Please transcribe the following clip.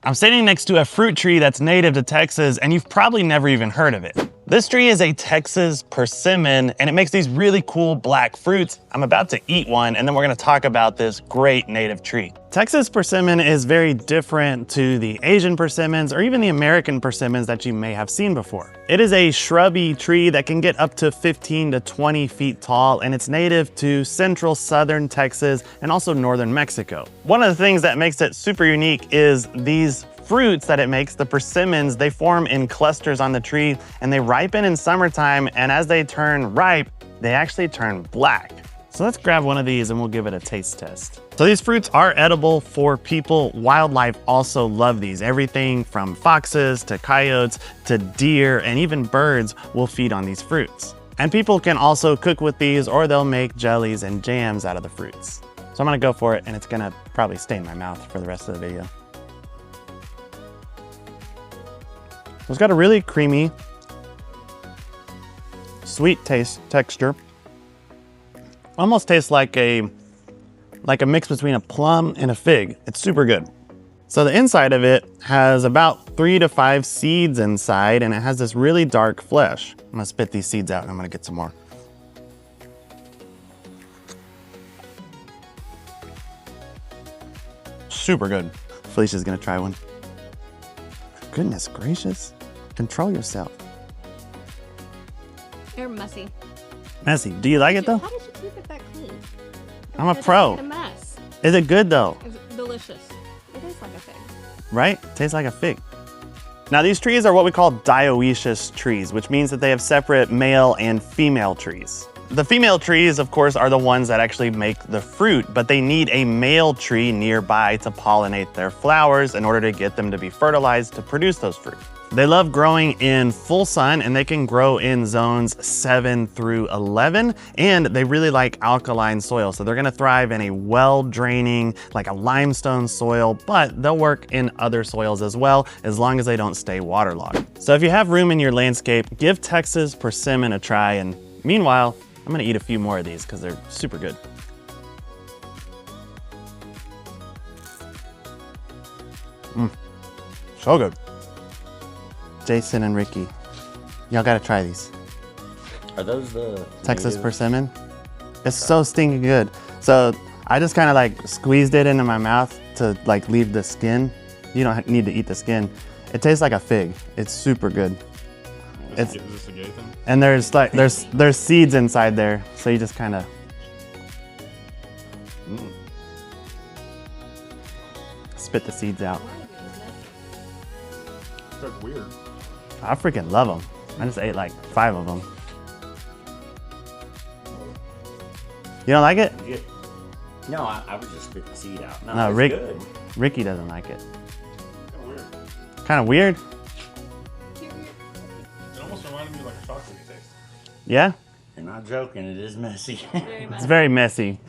I'm standing next to a fruit tree that's native to Texas, and you've probably never even heard of it. This tree is a Texas persimmon, and it makes these really cool black fruits. I'm about to eat one, and then we're gonna talk about this great native tree. Texas persimmon is very different to the Asian persimmons or even the American persimmons that you may have seen before. It is a shrubby tree that can get up to 15 to 20 feet tall, and it's native to central southern Texas and also northern Mexico. One of the things that makes it super unique is these fruits that it makes, the persimmons, they form in clusters on the tree and they ripen in summertime, and as they turn ripe, they actually turn black. So let's grab one of these and we'll give it a taste test. So these fruits are edible for people. Wildlife also love these. Everything from foxes to coyotes to deer and even birds will feed on these fruits. And people can also cook with these, or they'll make jellies and jams out of the fruits. So I'm gonna go for it, and it's gonna probably stay in my mouth for the rest of the video. So it's got a really creamy, sweet texture. Almost tastes like a mix between a plum and a fig. It's super good. So the inside of it has about 3 to 5 seeds inside, and it has this really dark flesh. I'm gonna spit these seeds out and I'm gonna get some more. Super good. Felicia's gonna try one. Goodness gracious. Control yourself. They're messy. Messy. Do you like it though? How did you keep it that clean? I'm a pro. It's a mess. Is it good though? It's delicious. It tastes like a fig. Right? Tastes like a fig. Now these trees are what we call dioecious trees, which means that they have separate male and female trees. The female trees, of course, are the ones that actually make the fruit, but they need a male tree nearby to pollinate their flowers in order to get them to be fertilized to produce those fruit. They love growing in full sun, and they can grow in zones 7 through 11, and they really like alkaline soil. So they're gonna thrive in a well-draining, like a limestone soil, but they'll work in other soils as well, as long as they don't stay waterlogged. So if you have room in your landscape, give Texas persimmon a try, and meanwhile, I'm gonna eat a few more of these because they're super good. So good. Jason and Ricky, y'all gotta try these. Are those the Texas native? persimmon? It's so stinking good. So I just kind of like squeezed it into my mouth to like leave the skin. You don't need to eat the skin. It tastes like a fig. It's super good. Is this a gay thing? And there's like there's seeds inside there, so you just kind of. Spit the seeds out. That's weird. I freaking love them. I just ate like 5 of them. You don't like it? No, I would just spit the seed out. No, No, it's good. Ricky doesn't like it. Kind of weird. Kind of weird? It almost reminded me of like a chocolatey taste. Yeah? You're not joking, it is messy. It's very messy.